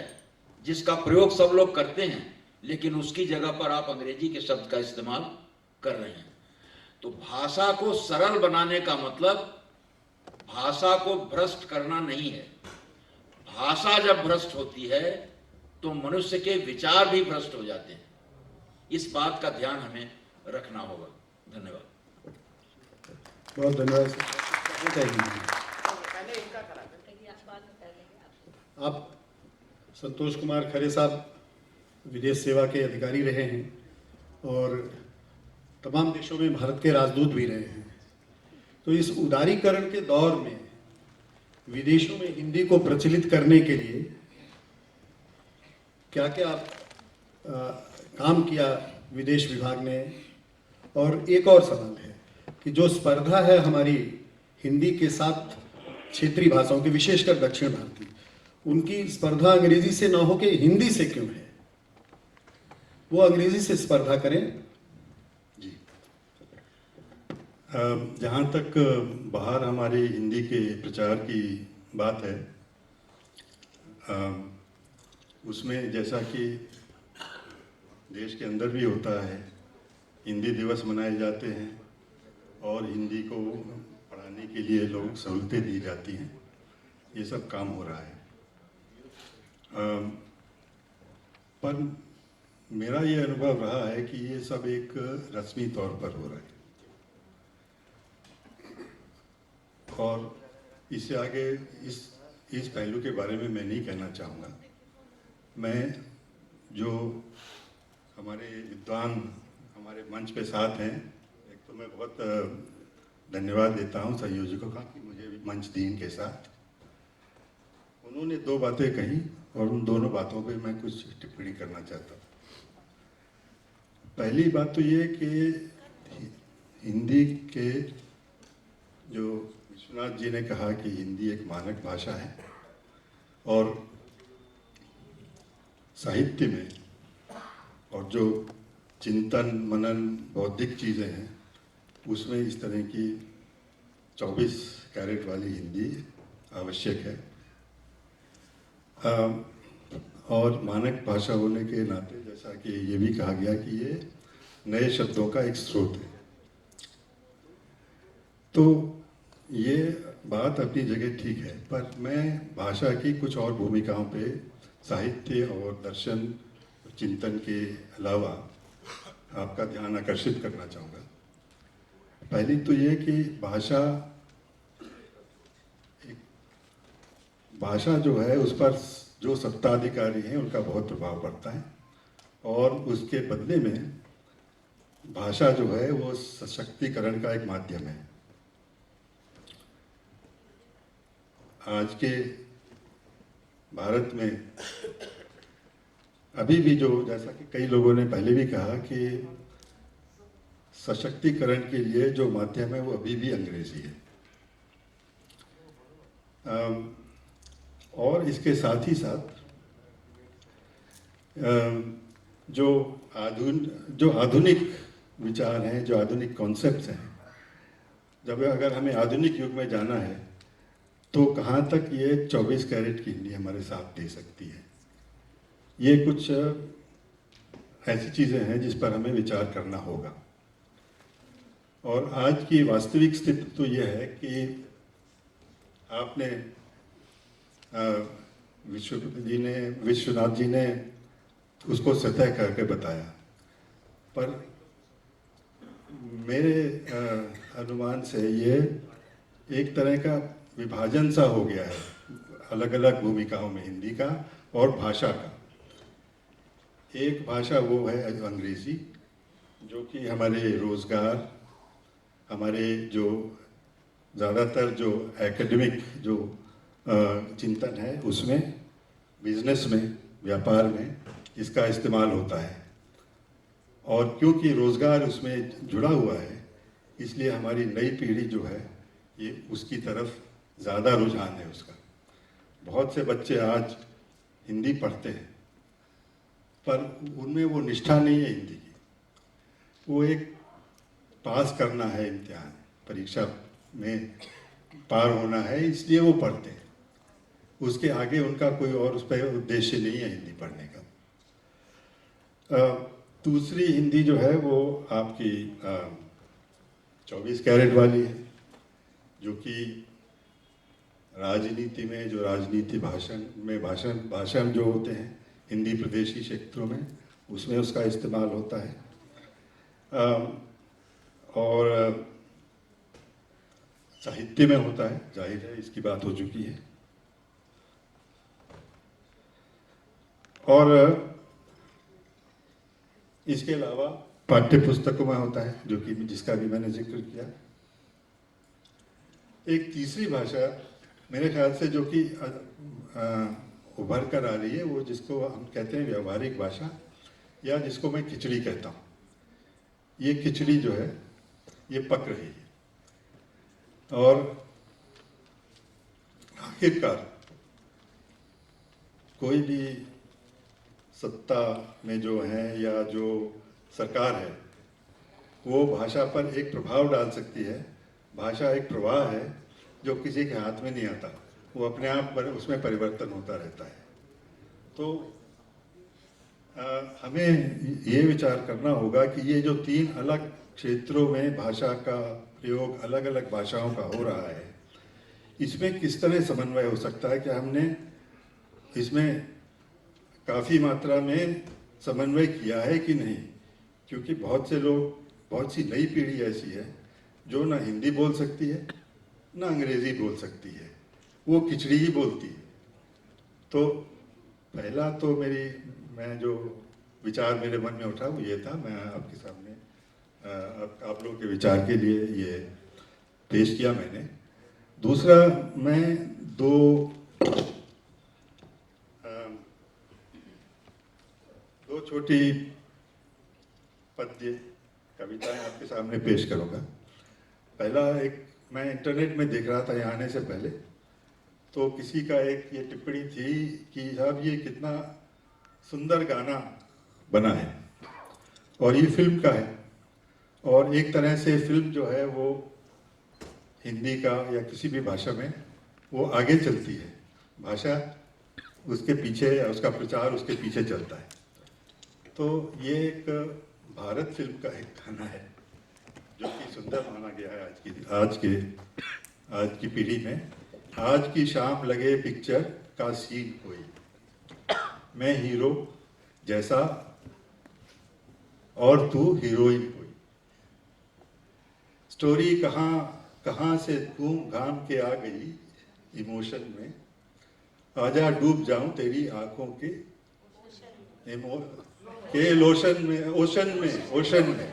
जिसका प्रयोग सब लोग करते हैं, लेकिन उसकी जगह पर आप अंग्रेजी के शब्द का इस्तेमाल कर रहे हैं। तो भाषा को सरल बनाने का मतलब भाषा को भ्रष्ट करना नहीं है। भाषा जब भ्रष्ट होती है तो मनुष्य के विचार भी भ्रष्ट हो जाते हैं। इस बात का ध्यान हमें रखना होगा। धन्यवाद। बहुत धन्यवाद। आप संतोष कुमार खरे साहब विदेश सेवा के अधिकारी रहे हैं और तमाम देशों में भारत के राजदूत भी रहे हैं। तो इस उदारीकरण के दौर में विदेशों में हिंदी को प्रचलित करने के लिए क्या क्या काम किया विदेश विभाग ने? और एक और सवाल है कि जो स्पर्धा है हमारी हिंदी के साथ क्षेत्रीय भाषाओं की, विशेषकर दक्षिण भारतीय, उनकी स्पर्धा अंग्रेजी से ना होके हिंदी से क्यों है? वो अंग्रेजी से स्पर्धा करें। जी, जहाँ तक बाहर हमारी हिंदी के प्रचार की बात है, उसमें जैसा कि देश के अंदर भी होता है, हिंदी दिवस मनाए जाते हैं और हिंदी को पढ़ाने के लिए लोग सहूलतें दी जाती हैं, ये सब काम हो रहा है। पर मेरा ये अनुभव रहा है कि ये सब एक रस्मी तौर पर हो रहा है और इससे आगे इस पहलू के बारे में मैं नहीं कहना चाहूँगा। मैं जो हमारे विद्वान हमारे मंच पे साथ हैं, एक तो मैं बहुत धन्यवाद देता हूँ संयोजकों का कि मुझे भी मंच दी इनके साथ। उन्होंने दो बातें कही और उन दोनों बातों पे मैं कुछ टिप्पणी करना चाहता हूँ। पहली बात तो ये कि हिंदी के जो विश्वनाथ जी ने कहा कि हिंदी एक मानक भाषा है और साहित्य में और जो चिंतन मनन बौद्धिक चीज़ें हैं उसमें इस तरह की 24 कैरेट वाली हिंदी आवश्यक है। और मानक भाषा होने के नाते जैसा कि ये भी कहा गया कि ये नए शब्दों का एक स्रोत है, तो ये बात अपनी जगह ठीक है। पर मैं भाषा की कुछ और भूमिकाओं पे साहित्य और दर्शन चिंतन के अलावा आपका ध्यान आकर्षित करना चाहूँगा। पहली तो ये कि भाषा जो है उस पर जो सत्ताधिकारी हैं उनका बहुत प्रभाव पड़ता है और उसके बदले में भाषा जो है वो सशक्तिकरण का एक माध्यम है। आज के भारत में अभी भी जो, जैसा कि कई लोगों ने पहले भी कहा कि सशक्तिकरण के लिए जो माध्यम है वो अभी भी अंग्रेजी है। और इसके साथ ही साथ जो आधुनिक विचार हैं, जो आधुनिक कॉन्सेप्ट्स हैं, जब अगर हमें आधुनिक युग में जाना है तो कहाँ तक ये 24 कैरेट की हिंदी हमारे साथ दे सकती है, ये कुछ ऐसी चीज़ें हैं जिस पर हमें विचार करना होगा। और आज की वास्तविक स्थिति तो ये है कि आपने विश्वनाथ जी ने उसको सतह करके बताया, पर मेरे अनुमान से ये एक तरह का विभाजन सा हो गया है अलग अलग भूमिकाओं में हिंदी का और भाषा का। एक भाषा वो है अंग्रेज़ी, जो कि हमारे रोज़गार, हमारे जो ज़्यादातर जो एकेडमिक जो चिंतन है उसमें, बिजनेस में, व्यापार में इसका इस्तेमाल होता है। और क्योंकि रोज़गार उसमें जुड़ा हुआ है इसलिए हमारी नई पीढ़ी जो है ये उसकी तरफ ज़्यादा रुझान है उसका। बहुत से बच्चे आज हिंदी पढ़ते हैं पर उनमें वो निष्ठा नहीं है हिंदी की। वो एक पास करना है, इम्तिहान परीक्षा में पार होना है, इसलिए वो पढ़ते हैं। उसके आगे उनका कोई और उस पर उद्देश्य नहीं है हिंदी पढ़ने का। दूसरी हिंदी जो है वो आपकी 24 कैरेट वाली है, जो कि राजनीति में, जो राजनीति भाषण जो होते हैं हिंदी प्रदेशी क्षेत्रों में, उसमें उसका इस्तेमाल होता है। और साहित्य में होता है, जाहिर है, इसकी बात हो चुकी है। और इसके अलावा पाठ्य पुस्तकों में होता है, जो कि जिसका भी मैंने जिक्र किया। एक तीसरी भाषा मेरे ख्याल से जो कि उभर कर आ रही है, वो जिसको हम कहते हैं व्यवहारिक भाषा, या जिसको मैं खिचड़ी कहता हूँ। ये खिचड़ी जो है ये पक रही है, और आखिरकार कोई भी सत्ता में जो है या जो सरकार है, वो भाषा पर एक प्रभाव डाल सकती है। भाषा एक प्रवाह है जो किसी के हाथ में नहीं आता, वो अपने आप पर उसमें परिवर्तन होता रहता है। तो हमें ये विचार करना होगा कि ये जो 3 अलग क्षेत्रों में भाषा का प्रयोग अलग अलग भाषाओं का हो रहा है, इसमें किस तरह समन्वय हो सकता है। कि हमने इसमें काफ़ी मात्रा में समन्वय किया है कि नहीं, क्योंकि बहुत से लोग, बहुत सी नई पीढ़ी ऐसी है जो ना हिंदी बोल सकती है ना अंग्रेज़ी बोल सकती है, वो खिचड़ी ही बोलती है। तो पहला तो मैं जो विचार मेरे मन में उठा वो ये था, मैं आपके सामने आप लोगों के विचार के लिए ये पेश किया मैंने। दूसरा, मैं दो छोटी पद्य कविताएं आपके सामने पेश करूंगा। पहला, एक मैं इंटरनेट में देख रहा था यहाँ आने से पहले, तो किसी का एक ये टिप्पणी थी कि साहब ये कितना सुंदर गाना बना है, और ये फिल्म का है, और एक तरह से फिल्म जो है वो हिंदी का या किसी भी भाषा में वो आगे चलती है, भाषा उसके पीछे या उसका प्रचार उसके पीछे चलता है। तो ये एक भारत फिल्म का एक गाना है जो कि सुंदर माना गया है आज की पीढ़ी में। आज की शाम लगे पिक्चर का सीन कोई, मैं हीरो जैसा और तू हीरोइन कोई, स्टोरी कहाँ से घूम घाम के आ गई इमोशन में, आजा डूब जाऊं तेरी आंखों के ओशन में।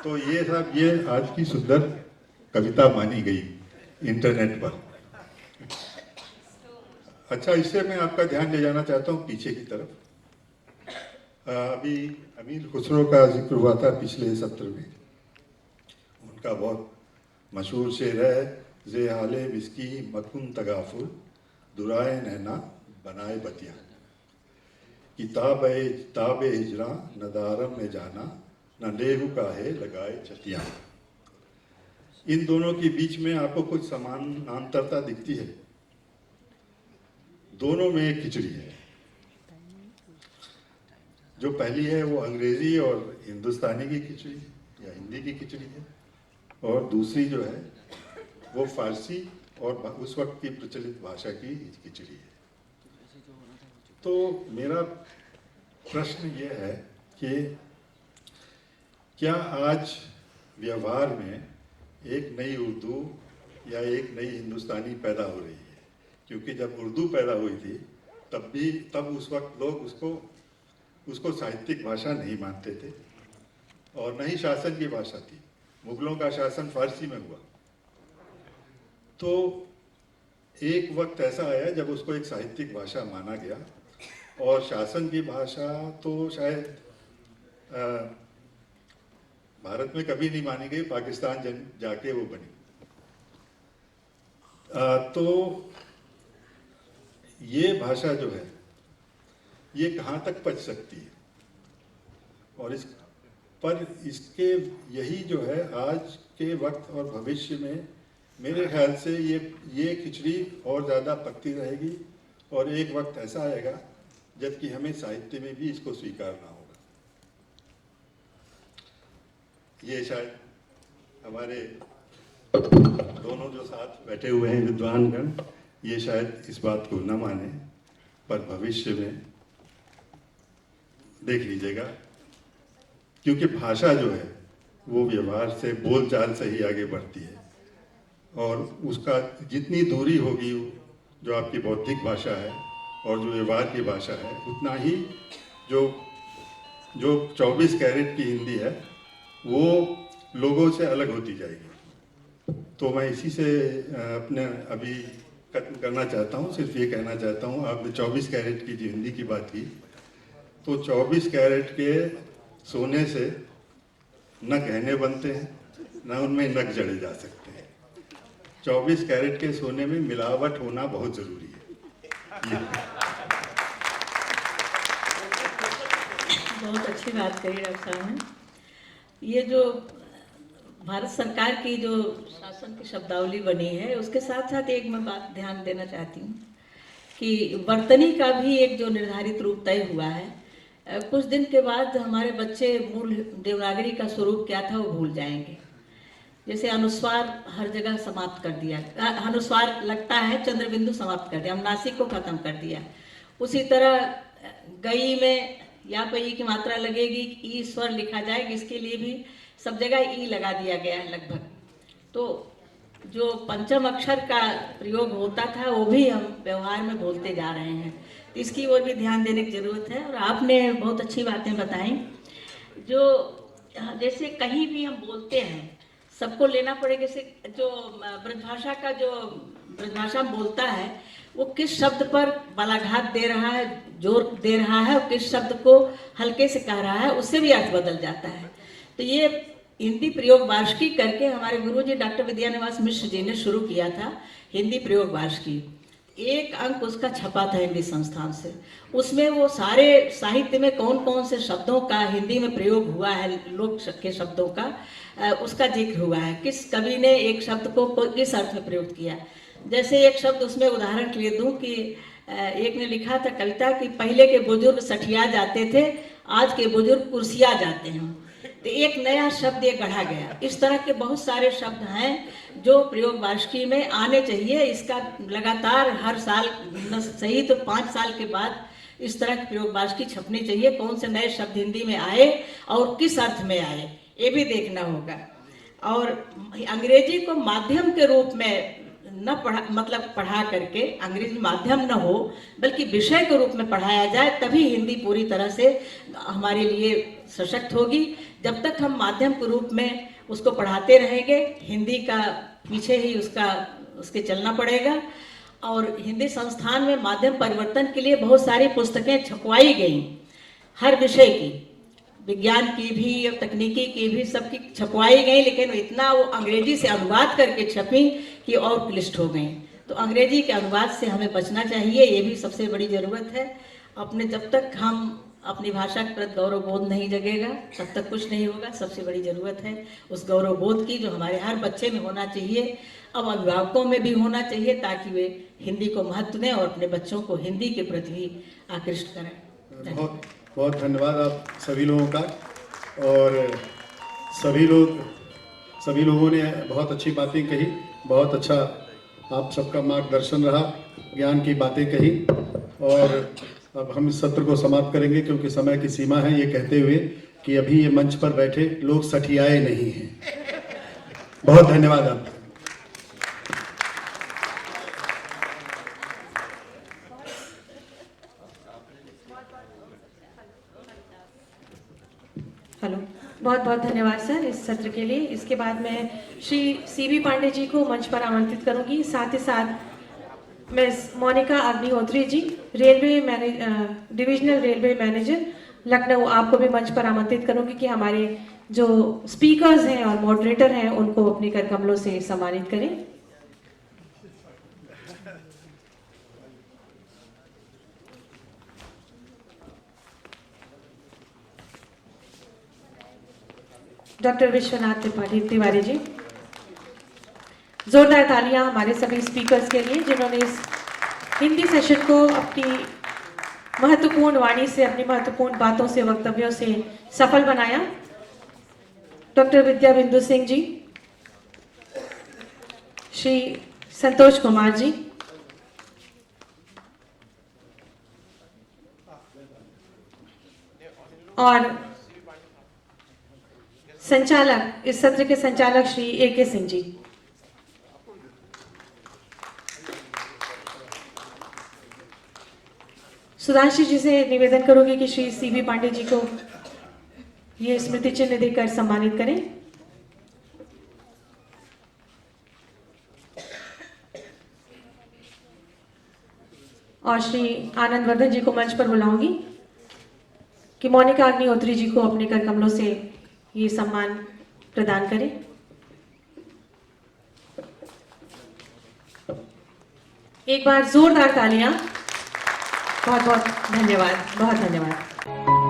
तो ये सब ये आज की सुंदर कविता मानी गई इंटरनेट पर। अच्छा, इससे मैं आपका ध्यान ले जाना चाहता हूँ पीछे की तरफ। अभी अमीर खुसरो का जिक्र हुआ था पिछले सत्र में। उनका बहुत मशहूर शेर है, जे हाले विस्की मकुन तगाफुल दुराए नैना बनाए बतिया, किताब हिजरा नदारम में जाना न लेहू काहे लगाए छतिया। इन दोनों के बीच में आपको कुछ समानांतरता दिखती है। दोनों में एक खिचड़ी है। जो पहली है वो अंग्रेजी और हिंदुस्तानी की खिचड़ी या हिंदी की खिचड़ी है, और दूसरी जो है वो फारसी और उस वक्त की प्रचलित भाषा की खिचड़ी है। तो मेरा प्रश्न ये है कि क्या आज व्यवहार में एक नई उर्दू या एक नई हिंदुस्तानी पैदा हो रही है? क्योंकि जब उर्दू पैदा हुई थी तब उस वक्त लोग उसको साहित्यिक भाषा नहीं मानते थे, और न ही शासन की भाषा थी। मुगलों का शासन फारसी में हुआ। तो एक वक्त ऐसा आया जब उसको एक साहित्यिक भाषा माना गया, और शासन की भाषा तो शायद भारत में कभी नहीं मानी गई, पाकिस्तान जाके वो बनी। तो ये भाषा जो है ये कहाँ तक पच सकती है, और इसके यही जो है आज के वक्त और भविष्य में मेरे ख्याल से ये खिचड़ी और ज़्यादा पकती रहेगी, और एक वक्त ऐसा आएगा जबकि हमें साहित्य में भी इसको स्वीकारना होगा। ये शायद हमारे दोनों जो साथ बैठे हुए हैं विद्वानगण, ये शायद इस बात को न माने, पर भविष्य में देख लीजिएगा, क्योंकि भाषा जो है वो व्यवहार से, बोलचाल से ही आगे बढ़ती है। और उसका जितनी दूरी होगी जो आपकी बौद्धिक भाषा है और जो व्यवहार की भाषा है, उतना ही जो जो 24 कैरेट की हिंदी है वो लोगों से अलग होती जाएगी। तो मैं इसी से अपने अभी खत्म करना चाहता हूँ। सिर्फ ये कहना चाहता हूँ, आपने 24 कैरेट की जो हिंदी की बात की, तो 24 कैरेट के सोने से न गहने बनते हैं, न उनमें नग जड़े जा सकते हैं। 24 कैरेट के सोने में मिलावट होना बहुत ज़रूरी है। बहुत अच्छी बात कही डॉक्टर साहब ने। ये जो भारत सरकार की जो शासन की शब्दावली बनी है, उसके साथ साथ एक मैं बात ध्यान देना चाहती हूँ कि वर्तनी का भी एक जो निर्धारित रूप तय हुआ है। कुछ दिन के बाद हमारे बच्चे मूल देवनागरी का स्वरूप क्या था वो भूल जाएंगे। जैसे अनुस्वार हर जगह समाप्त कर दिया, अनुस्वार लगता है चंद्रबिंदु समाप्त कर दिया, अनुनासिक को खत्म कर दिया। उसी तरह गई में या पे ई की मात्रा लगेगी, ई स्वर लिखा जाएगा, इसके लिए भी सब जगह ई लगा दिया गया है लगभग। तो जो पंचम अक्षर का प्रयोग होता था वो भी हम व्यवहार में बोलते जा रहे हैं, तो इसकी ओर भी ध्यान देने की ज़रूरत है। और आपने बहुत अच्छी बातें बताई। जो जैसे कहीं भी हम बोलते हैं सबको लेना पड़ेगा। जैसे जो ब्रजभाषा का जो ब्रजभाषा बोलता है वो किस शब्द पर बलाघात दे रहा है, जोर दे रहा है, और किस शब्द को हल्के से कह रहा है, उससे भी अर्थ बदल जाता है। तो ये हिंदी प्रयोग वार्षिकी करके हमारे गुरुजी डॉक्टर विद्यानिवास मिश्र जी ने शुरू किया था, हिंदी प्रयोग वार्षिकी। एक अंक उसका छपा था हिंदी संस्थान से। उसमें वो सारे साहित्य में कौन कौन से शब्दों का हिंदी में प्रयोग हुआ है, लोक के शब्दों का उसका जिक्र हुआ है, किस कवि ने एक शब्द को किस अर्थ में प्रयोग किया। जैसे एक शब्द उसमें उदाहरण के लिए दूं कि एक ने लिखा था कविता कि पहले के बुजुर्ग सठिया जाते थे, आज के बुजुर्ग कुर्सिया जाते हैं। तो एक नया शब्द ये गढ़ा गया। इस तरह के बहुत सारे शब्द हैं जो प्रयोग वार्षिकी में आने चाहिए। इसका लगातार हर साल सही तो 5 साल के बाद इस तरह की प्रयोग वार्षिकी छपनी चाहिए। कौन से नए शब्द हिंदी में आए और किस अर्थ में आए, ये भी देखना होगा। और अंग्रेजी को माध्यम के रूप में न पढ़ा करके, अंग्रेजी माध्यम न हो बल्कि विषय के रूप में पढ़ाया जाए, तभी हिंदी पूरी तरह से हमारे लिए सशक्त होगी। जब तक हम माध्यम के रूप में उसको पढ़ाते रहेंगे, हिंदी का पीछे ही उसके चलना पड़ेगा। और हिंदी संस्थान में माध्यम परिवर्तन के लिए बहुत सारी पुस्तकें छपवाई गई, हर विषय की, विज्ञान की भी और तकनीकी की भी, सबकी छपवाई गई, लेकिन इतना वो अंग्रेजी से अनुवाद करके छपी कि और क्लिष्ट हो गई। तो अंग्रेजी के अनुवाद से हमें बचना चाहिए, ये भी सबसे बड़ी ज़रूरत है। जब तक हम अपनी भाषा के प्रति गौरव बोध नहीं जगेगा तब तक कुछ नहीं होगा। सबसे बड़ी ज़रूरत है उस गौरव बोध की, जो हमारे हर बच्चे में होना चाहिए, अब अभिभावकों में भी होना चाहिए, ताकि वे हिंदी को महत्व दें और अपने बच्चों को हिंदी के प्रति भी आकृष्ट करें। बहुत बहुत धन्यवाद आप सभी लोगों का। और सभी लोगों ने बहुत अच्छी बातें कही, बहुत अच्छा आप सबका मार्गदर्शन रहा, ज्ञान की बातें कही। और अब हम इस सत्र को समाप्त करेंगे क्योंकि समय की सीमा है, ये कहते हुए कि अभी ये मंच पर बैठे लोग सठियाए नहीं हैं। बहुत धन्यवाद आपका। हेलो, बहुत बहुत धन्यवाद सर इस सत्र के लिए। इसके बाद मैं श्री सीबी पांडे जी को मंच पर आमंत्रित करूंगी। साथ ही साथ miss Monika Agnihotri ji, divisional railway manager Lucknow, आपको भी मंच पर आमंत्रित करूंगी कि हमारे जो स्पीकर्स हैं और मॉडरेटर हैं उनको अपने कर कमलों से सम्मानित करें। डॉक्टर विश्वनाथ त्रिपाठी तिवारी जी, जोरदार तालियां हमारे सभी स्पीकर्स के लिए जिन्होंने इस हिंदी सेशन को अपनी महत्वपूर्ण वाणी से, अपनी महत्वपूर्ण बातों से, वक्तव्यों से सफल बनाया। डॉक्टर विद्या बिंदु सिंह जी, श्री संतोष कुमार जी, और संचालक, इस सत्र के संचालक श्री AK सिंह जी। सुधांशु जी से निवेदन करूंगी कि श्री सीबी पांडे जी को ये स्मृति चिन्ह देकर सम्मानित करें। और श्री आनंद वर्धन जी को मंच पर बुलाऊंगी कि मोनिका अग्निहोत्री जी को अपने कर कमलों से ये सम्मान प्रदान करें। एक बार जोरदार तालियां। बहुत बहुत धन्यवाद, बहुत धन्यवाद।